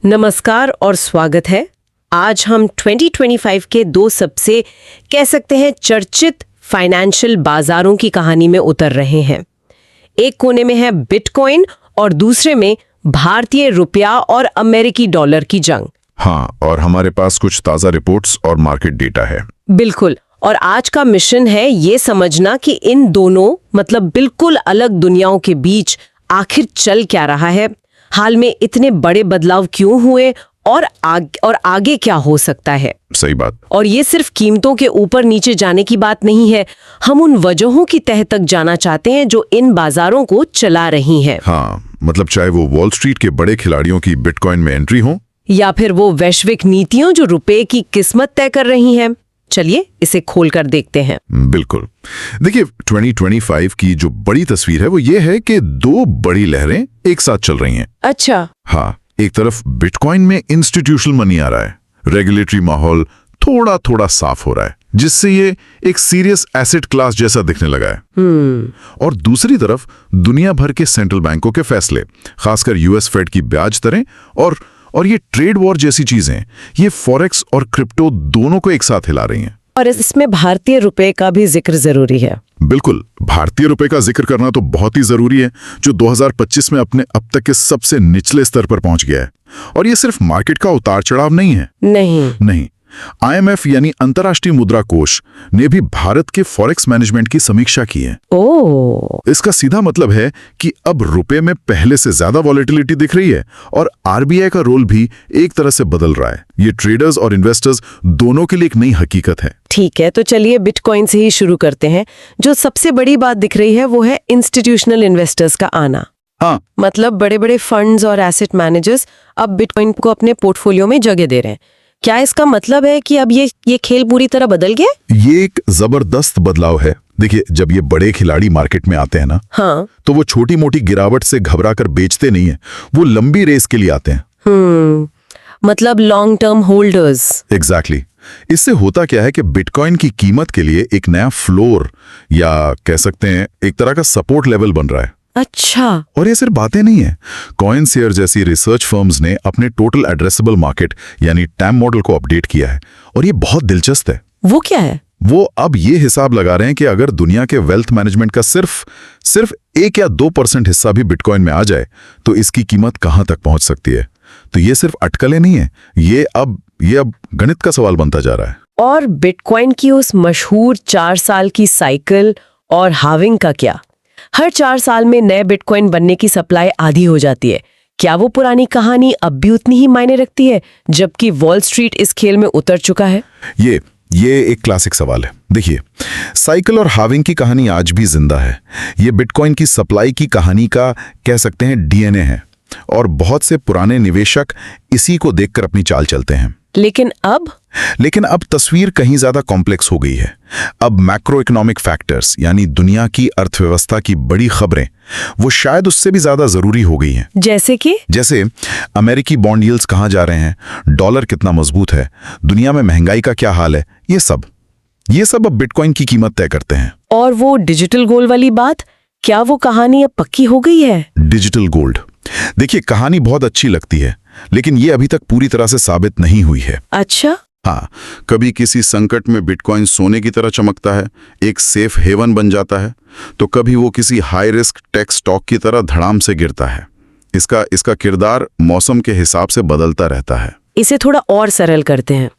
नमस्कार और स्वागत है। आज हम 2025 के दो सबसे कह सकते हैं चर्चित फाइनेंशियल बाजारों की कहानी में उतर रहे हैं। एक कोने में है बिटकॉइन और दूसरे में भारतीय रुपया और अमेरिकी डॉलर की जंग। हाँ, और हमारे पास कुछ ताज़ा रिपोर्ट्स और मार्केट डेटा है। बिल्कुल। और आज का मिशन है ये समझना कि इन दोनों बिल्कुल अलग दुनियाओं के बीच आखिर चल क्या रहा है, हाल में इतने बड़े बदलाव क्यों हुए और आगे क्या हो सकता है। सही बात। और ये सिर्फ कीमतों के ऊपर नीचे जाने की बात नहीं है, हम उन वजहों की तह तक जाना चाहते हैं जो इन बाजारों को चला रही हैं। हाँ, चाहे वो वॉल स्ट्रीट के बड़े खिलाड़ियों की बिटकॉइन में एंट्री हो या फिर वो वैश्विक नीतियों जो रुपए की किस्मत तय कर रही हैं। चलिए इसे खोलकर देखते हैं। बिल्कुल। देखिए, 2025 की जो बड़ी तस्वीर है वो ये है कि दो बड़ी लहरें एक साथ चल रही हैं। अच्छा। हाँ, एक तरफ बिटकॉइन में इंस्टीट्यूशनल मनी आ रहा है, रेगुलेटरी माहौल थोड़ा थोड़ा साफ हो रहा है, जिससे ये एक सीरियस एसेट क्लास जैसा दिखने लगा है। और दूसरी तरफ दुनिया भर के सेंट्रल बैंकों के फैसले, खासकर यूएस फेड की ब्याज दरें और ये ट्रेड वॉर जैसी चीजें, ये फॉरेक्स और क्रिप्टो दोनों को एक साथ हिला रही हैं। और इसमें भारतीय रुपए का भी जिक्र जरूरी है। बिल्कुल, भारतीय रुपए का जिक्र करना तो बहुत ही जरूरी है, जो 2025 में अपने अब तक के सबसे निचले स्तर पर पहुंच गया है। और ये सिर्फ मार्केट का उतार चढ़ाव नहीं है। नहीं। IMF यानी अंतर्राष्ट्रीय मुद्रा कोष ने भी भारत के फॉरेक्स मैनेजमेंट की समीक्षा की है। इसका सीधा मतलब है कि अब रुपए में पहले से ज्यादा वॉलेटिलिटी दिख रही है और RBI का रोल भी एक तरह से बदल रहा है। ये ट्रेडर्स और इन्वेस्टर्स दोनों के लिए एक नई हकीकत है। ठीक है, तो चलिए बिटकॉइन से ही शुरू करते हैं। जो सबसे बड़ी बात दिख रही है वो है इंस्टीट्यूशनल इन्वेस्टर्स का आना। हाँ, बड़े बड़े फंड्स और एसेट मैनेजर्स अब बिटकॉइन को अपने पोर्टफोलियो में जगह दे रहे हैं। क्या इसका मतलब है कि अब ये खेल पूरी तरह बदल गया? ये एक जबरदस्त बदलाव है। देखिए, जब ये बड़े खिलाड़ी मार्केट में आते हैं ना, हाँ, तो वो छोटी मोटी गिरावट से घबराकर बेचते नहीं है, वो लंबी रेस के लिए आते हैं। Long term holders. एग्जैक्टली। इससे होता क्या है कि बिटकॉइन की कीमत के लिए एक नया फ्लोर या कह सकते हैं एक तरह का सपोर्ट लेवल बन रहा है। अच्छा। और ये सिर्फ बातें नहीं है। कॉइनशेयर जैसी रिसर्च फर्म्स ने अपने टोटल एड्रेसेबल मार्केट यानी टैम मॉडल को अपडेट किया है, और ये बहुत दिलचस्प है। वो क्या है? वो अब ये हिसाब लगा रहे हैं कि अगर दुनिया के वेल्थ मैनेजमेंट का सिर्फ 1 या 2% हिस्सा भी बिटकॉइन में आ जाए तो इसकी कीमत कहां तक पहुंच सकती है। तो ये सिर्फ अटकलें नहीं है, ये अब गणित का सवाल बनता जा रहा है। और बिटकॉइन की उस मशहूर 4 साल की साइकिल और हाविंग का क्या? हर 4 साल में नए बिटकॉइन बनने की सप्लाई आधी हो जाती है। क्या वो पुरानी कहानी अब भी उतनी ही मायने रखती है, जबकि वॉल स्ट्रीट इस खेल में उतर चुका है? ये एक क्लासिक सवाल है। देखिए, साइकिल और हाविंग की कहानी आज भी जिंदा है। ये बिटकॉइन की सप्लाई की कहानी का कह सकते हैं DNA है, और बहुत से पुराने निवेशक इसी को देखकर अपनी चाल चलते हैं। लेकिन अब तस्वीर कहीं ज्यादा कॉम्प्लेक्स हो गई है। अब मैक्रो इकोनॉमिक फैक्टर्स यानी दुनिया की अर्थव्यवस्था की बड़ी खबरें वो शायद उससे भी ज्यादा जरूरी हो गई हैं। जैसे अमेरिकी बॉन्ड यील्ड्स कहां जा रहे हैं, डॉलर कितना मजबूत है, दुनिया में महंगाई का क्या हाल है, ये सब अब बिटकॉइन की कीमत तय करते हैं। और वो डिजिटल गोल्ड वाली बात, क्या वो कहानी अब पक्की हो गई है? डिजिटल गोल्ड, देखिए, कहानी बहुत अच्छी लगती है, लेकिन ये अभी तक पूरी तरह से साबित नहीं हुई है। अच्छा। हाँ, कभी किसी संकट में बिटकॉइन सोने की तरह चमकता है, एक सेफ हेवन बन जाता है, तो कभी वो किसी हाई रिस्क टेक स्टॉक की तरह धड़ाम से गिरता है। इसका किरदार मौसम के हिसाब से बदलता रहता है। इसे थोड़ा और सरल करते हैं।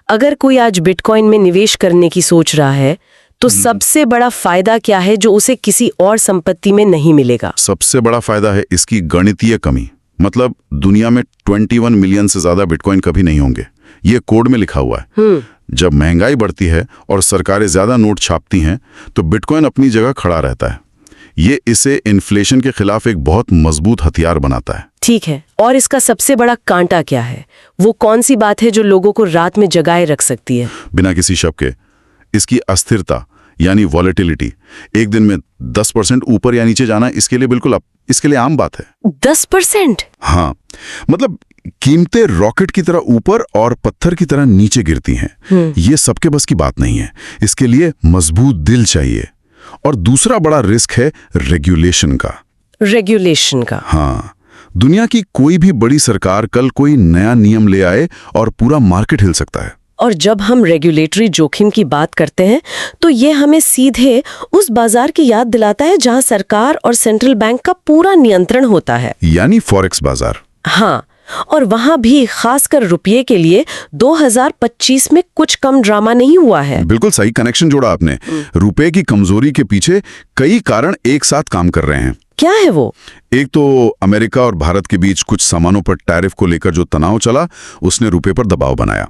अगर कोई आज बिटकॉइन में निवेश करने की सोच रहा है तो सबसे बड़ा फायदा क्या है जो उसे किसी और संपत्ति में नहीं मिलेगा? सबसे बड़ा फायदा है इसकी गणितीय कमी। दुनिया में 21 मिलियन से ज्यादा बिटकॉइन कभी नहीं होंगे, ये कोड में लिखा हुआ है। जब महंगाई बढ़ती है और सरकारें ज्यादा नोट छापती हैं तो बिटकॉइन अपनी जगह खड़ा रहता है। ये इसे इन्फ्लेशन के खिलाफ एक बहुत मजबूत हथियार बनाता है। ठीक है, और इसका सबसे बड़ा कांटा क्या है? वो कौन सी बात है जो लोगों को रात में जगाए रख सकती है? बिना किसी शक के इसकी अस्थिरता यानी वॉलेटिलिटी। एक दिन में 10% ऊपर या नीचे जाना इसके लिए आम बात है। 10%? हाँ, कीमतें रॉकेट की तरह ऊपर और पत्थर की तरह नीचे गिरती हैं। ये सबके बस की बात नहीं है। इसके लिए मजबूत दिल चाहिए। और दूसरा बड़ा रिस्क है रेगुलेशन का। रेगुलेशन का? हाँ, दुनिया की कोई भी बड़ी सरकार कल कोई नया नियम ले आए और पूरा मार्केट हिल सकता है। और जब हम रेगुलेटरी जोखिम की बात करते हैं तो ये हमें सीधे उस बाजार की याद दिलाता है जहां सरकार और सेंट्रल बैंक का पूरा नियंत्रण होता है, यानी फॉरेक्स बाजार। हाँ, और वहां भी खासकर रुपये के लिए 2025 में कुछ कम ड्रामा नहीं हुआ है। बिल्कुल सही कनेक्शन जोड़ा आपने। रुपए की कमजोरी के पीछे कई कारण एक साथ काम कर रहे हैं। क्या है वो? एक तो अमेरिका और भारत के बीच कुछ सामानों पर टैरिफ को लेकर जो तनाव चला, उसने रुपए पर दबाव बनाया।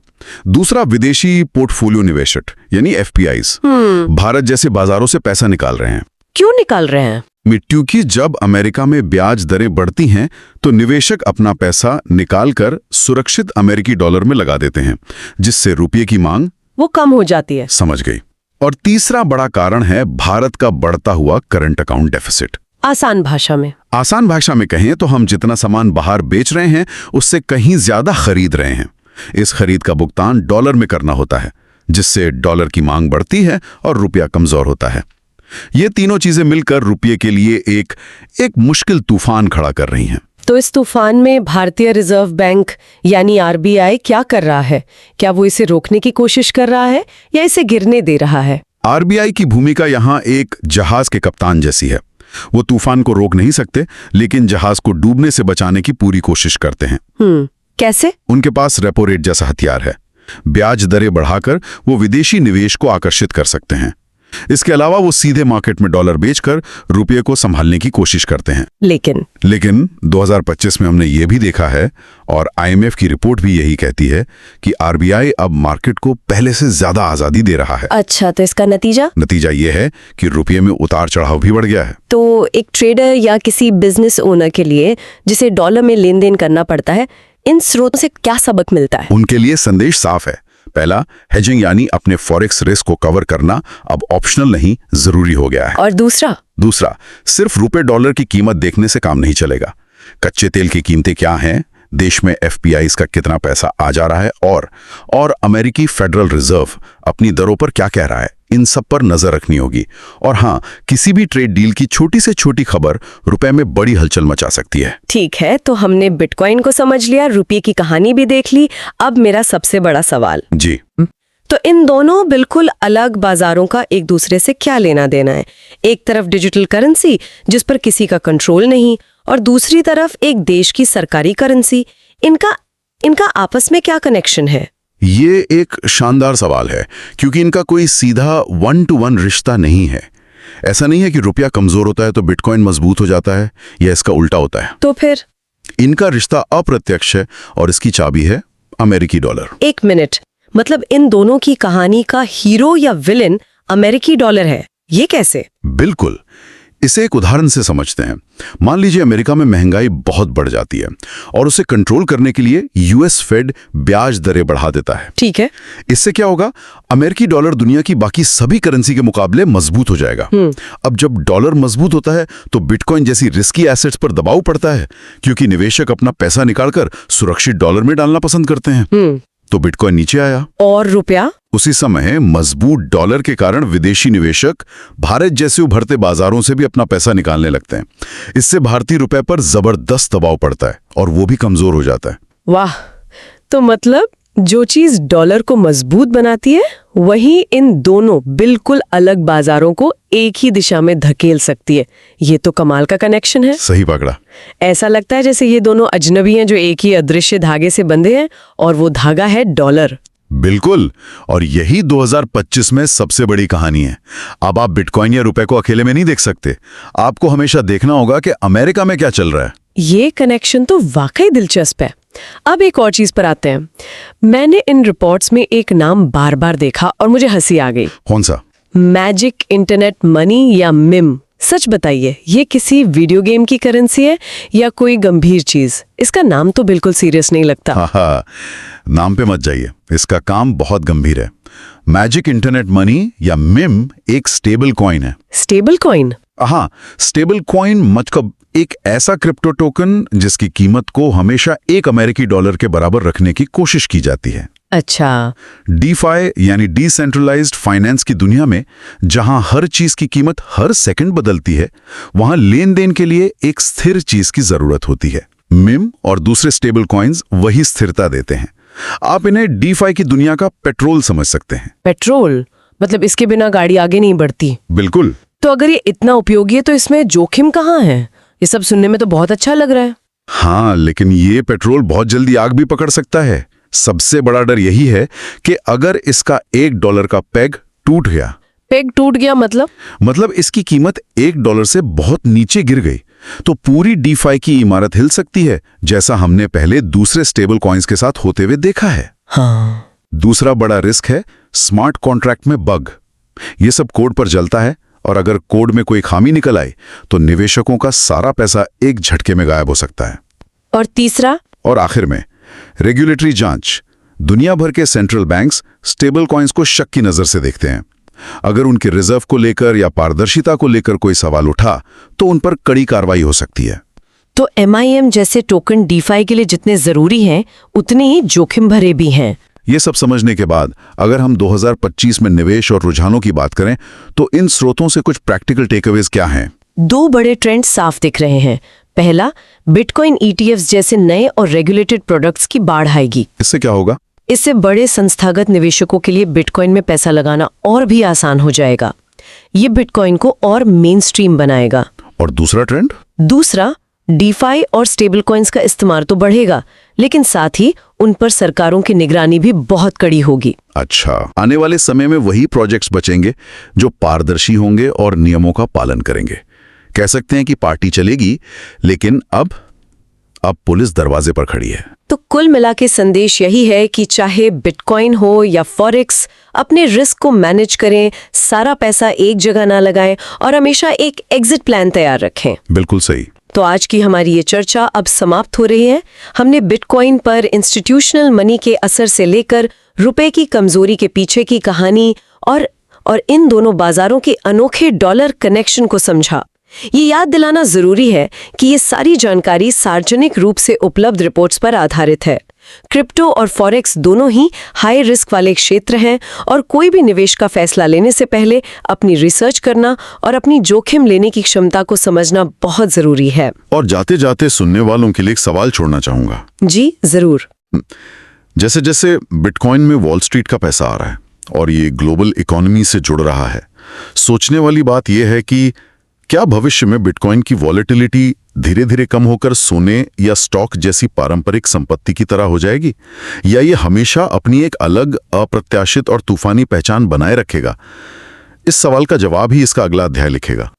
दूसरा, विदेशी पोर्टफोलियो निवेशक यानी FPIs भारत जैसे बाजारों से पैसा निकाल रहे हैं। क्यों निकाल रहे हैं? क्योंकि जब अमेरिका में ब्याज दरें बढ़ती हैं तो निवेशक अपना पैसा निकालकर सुरक्षित अमेरिकी डॉलर में लगा देते हैं, जिससे रुपये की मांग वो कम हो जाती है। समझ गई। और तीसरा बड़ा कारण है भारत का बढ़ता हुआ करंट अकाउंट डेफिसिट। आसान भाषा में कहें तो हम जितना सामान बाहर बेच रहे हैं उससे कहीं ज्यादा खरीद रहे हैं। इस खरीद का भुगतान डॉलर में करना होता है, जिससे डॉलर की मांग बढ़ती है और रुपया कमजोर होता है। ये तीनों चीजें मिलकर रुपये के लिए एक मुश्किल तूफान खड़ा कर रही हैं। तो इस तूफान में भारतीय रिजर्व बैंक यानी RBI क्या कर रहा है? क्या वो इसे रोकने की कोशिश कर रहा है या इसे गिरने दे रहा है? RBI की भूमिका यहाँ एक जहाज के कप्तान जैसी है। वो तूफान को रोक नहीं सकते, लेकिन जहाज को डूबने से बचाने की पूरी कोशिश करते हैं। कैसे? उनके पास रेपो रेट जैसा हथियार है। ब्याज दरें बढ़ाकर वो विदेशी निवेश को आकर्षित कर सकते हैं। इसके अलावा वो सीधे मार्केट में डॉलर बेचकर रुपये को संभालने की कोशिश करते हैं। लेकिन 2025 में हमने ये भी देखा है, और IMF की रिपोर्ट भी यही कहती है कि RBI अब मार्केट को पहले से ज्यादा आजादी दे रहा है। अच्छा, तो इसका नतीजा ये है कि रुपये में उतार चढ़ाव भी बढ़ गया है। तो एक ट्रेडर या किसी बिजनेस ओनर के लिए जिसे डॉलर में लेन देन करना पड़ता है, इन स्रोतों से क्या सबक मिलता है? उनके लिए संदेश साफ है। पहला, हेजिंग यानी अपने फॉरेक्स रिस्क को कवर करना अब ऑप्शनल नहीं, जरूरी हो गया है। और दूसरा, सिर्फ रुपए डॉलर की कीमत देखने से काम नहीं चलेगा। कच्चे तेल की कीमतें क्या हैं, देश में FPIs का कितना पैसा आ जा रहा है, और अमेरिकी फेडरल रिजर्व अपनी दरों पर क्या कह रहा है, इन सब पर नजर रखनी होगी। और हाँ, किसी भी ट्रेड डील की छोटी से छोटी खबर रुपए में बड़ी हलचल मचा सकती है। ठीक है, तो हमने बिटकॉइन को समझ लिया, रुपये की कहानी भी देख ली। अब मेरा सबसे बड़ा सवाल जी, तो इन दोनों बिल्कुल अलग बाजारों का एक दूसरे से क्या लेना देना है? एक तरफ डिजिटल करेंसी जिस पर किसी का कंट्रोल नहीं, और दूसरी तरफ एक देश की सरकारी करेंसी। इनका आपस में क्या कनेक्शन है? ये एक शानदार सवाल है, क्योंकि इनका कोई सीधा 1-to-1 रिश्ता नहीं है। ऐसा नहीं है कि रुपया कमजोर होता है तो बिटकॉइन मजबूत हो जाता है, या इसका उल्टा होता है। तो फिर इनका रिश्ता अप्रत्यक्ष है, और इसकी चाबी है अमेरिकी डॉलर। एक मिनट, मतलब इन दोनों की कहानी का हीरो या विलेन अमेरिकी डॉलर है? ये कैसे? बिल्कुल, इसे एक उदाहरण से समझते हैं। मान लीजिए अमेरिका में महंगाई बहुत बढ़ जाती है, और उसे कंट्रोल करने के लिए US फेड ब्याज दरें बढ़ा देता है। ठीक है। इससे क्या होगा? अमेरिकी डॉलर दुनिया की बाकी सभी करेंसी के मुकाबले मजबूत हो जाएगा। अब जब डॉलर मजबूत होता है तो बिटकॉइन जैसी रिस्की एसेट्स पर दबाव पड़ता है, क्योंकि निवेशक अपना पैसा निकालकर सुरक्षित डॉलर में डालना पसंद करते हैं। तो बिटकॉइन नीचे आया, और रुपया? उसी समय मजबूत डॉलर के कारण विदेशी निवेशक भारत जैसे उभरते बाजारों से भी अपना पैसा निकालने लगते हैं। इससे भारतीय रुपए पर जबरदस्त दबाव पड़ता है, और वो भी कमजोर हो जाता है। वाह, तो मतलब जो चीज डॉलर को मजबूत बनाती है वही इन दोनों बिल्कुल अलग बाजारों को एक ही दिशा में धकेल सकती है। ये तो कमाल का कनेक्शन है। सही पकड़ा। ऐसा लगता है जैसे ये दोनों अजनबी हैं जो एक ही अदृश्य धागे से बंधे हैं, और वो धागा है डॉलर। बिल्कुल, और यही 2025 में सबसे बड़ी कहानी है। अब आप बिटकॉइन या रुपए को अकेले में नहीं देख सकते, आपको हमेशा देखना होगा कि अमेरिका में क्या चल रहा है। ये कनेक्शन तो वाकई दिलचस्प है। अब एक और चीज पर आते हैं। मैंने इन रिपोर्ट्स में एक नाम बार बार देखा और मुझे हंसी आ गई। कौन सा? मैजिक इंटरनेट मनी या मिम। सच बताइए, ये किसी वीडियो गेम की करेंसी है या कोई गंभीर चीज? इसका नाम तो बिल्कुल सीरियस नहीं लगता। हाँ, नाम पे मत जाइए, इसका काम बहुत गंभीर है। मैजिक इंटरनेट मनी या मिम एक स्टेबल कॉइन है। Stable coin? हाँ, स्टेबल कॉइन मतलब एक ऐसा क्रिप्टो टोकन जिसकी कीमत को हमेशा एक अमेरिकी डॉलर के बराबर रखने की कोशिश की जाती है। अच्छा। डीफाई यानी डिसेंट्रलाइज्ड फाइनेंस की दुनिया में जहां हर चीज की कीमत हर सेकंड बदलती है, वहां लेन देन के लिए एक स्थिर चीज की जरूरत होती है। मिम और दूसरे स्टेबल कॉइन्स वही स्थिरता देते हैं। आप इन्हें डीफाई की दुनिया का पेट्रोल समझ सकते हैं। पेट्रोल मतलब इसके बिना गाड़ी आगे नहीं बढ़ती। बिल्कुल। तो अगर ये इतना उपयोगी है तो इसमें जोखिम कहाँ है? ये सब सुनने में तो बहुत अच्छा लग रहा है। हाँ, लेकिन ये पेट्रोल बहुत जल्दी आग भी पकड़ सकता है। सबसे बड़ा डर यही है कि अगर इसका $1 का पेग टूट गया। पेग टूट गया मतलब इसकी कीमत $1 से बहुत नीचे गिर गई तो पूरी डीफाई की इमारत हिल सकती है, जैसा हमने पहले दूसरे स्टेबल कॉइन्स के साथ होते हुए देखा है। हाँ। दूसरा बड़ा रिस्क है स्मार्ट कॉन्ट्रैक्ट में बग। ये सब कोड पर चलता है और अगर कोड में कोई खामी निकल आई तो निवेशकों का सारा पैसा एक झटके में गायब हो सकता है। और तीसरा और आखिर में रेगुलेटरी जांच। दुनिया भर के सेंट्रल बैंक्स स्टेबल कॉइन्स को शक की नजर से देखते हैं। अगर उनके रिजर्व को लेकर या पारदर्शिता को लेकर कोई सवाल उठा तो उन पर कड़ी कार्रवाई हो सकती है। तो MIM जैसे टोकन डीफाई के लिए जितने जरूरी हैं उतने ही जोखिम भरे भी हैं। ये सब समझने के बाद अगर हम 2025 में निवेश और रुझानों की बात करें तो इन स्रोतों से कुछ प्रैक्टिकल टेकअवेज क्या हैं? 2 बड़े ट्रेंड साफ दिख रहे हैं। पहला, बिटकॉइन ETFs जैसे नए और रेगुलेटेड प्रोडक्ट्स की बाढ़ आएगी। इससे क्या होगा? इससे बड़े संस्थागत निवेशकों के लिए बिटकॉइन में पैसा लगाना और भी आसान हो जाएगा। ये बिटकॉइन को और मेन स्ट्रीम बनाएगा। और दूसरा ट्रेंड? दूसरा, डीफाई और स्टेबल कॉइन्स का इस्तेमाल तो बढ़ेगा, लेकिन साथ ही उन पर सरकारों की निगरानी भी बहुत कड़ी होगी। अच्छा, आने वाले समय में वही प्रोजेक्ट्स बचेंगे जो पारदर्शी होंगे और नियमों का पालन करेंगे। कह सकते हैं कि पार्टी चलेगी, लेकिन अब पुलिस दरवाजे पर खड़ी है। तो कुल मिला के संदेश यही है कि चाहे बिटकॉइन हो या फॉरेक्स, अपने रिस्क को मैनेज करें, सारा पैसा एक जगह ना लगाएं और हमेशा एक एग्जिट प्लान तैयार रखें। बिल्कुल सही। तो आज की हमारी ये चर्चा अब समाप्त हो रही है। हमने बिटकॉइन पर इंस्टीट्यूशनल मनी के असर से लेकर रुपए की कमजोरी के पीछे की कहानी और इन दोनों बाजारों के अनोखे डॉलर कनेक्शन को समझा। ये याद दिलाना जरूरी है कि ये सारी जानकारी सार्वजनिक रूप से उपलब्ध रिपोर्ट्स पर आधारित है। क्रिप्टो और फॉरेक्स दोनों ही हाई रिस्क वाले क्षेत्र हैं और कोई भी निवेश का फैसला लेने से पहले अपनी रिसर्च करना और अपनी जोखिम लेने की क्षमता को समझना बहुत जरूरी है। और जाते जाते सुनने वालों के लिए एक सवाल छोड़ना चाहूंगा। जी जरूर। जैसे जैसे बिटकॉइन में वॉल स्ट्रीट का पैसा आ रहा है और ये ग्लोबल इकोनॉमी से जुड़ रहा है, सोचने वाली बात यह है कि क्या भविष्य में बिटकॉइन की वॉलेटिलिटी धीरे धीरे कम होकर सोने या स्टॉक जैसी पारंपरिक संपत्ति की तरह हो जाएगी, या ये हमेशा अपनी एक अलग अप्रत्याशित और तूफानी पहचान बनाए रखेगा? इस सवाल का जवाब ही इसका अगला अध्याय लिखेगा।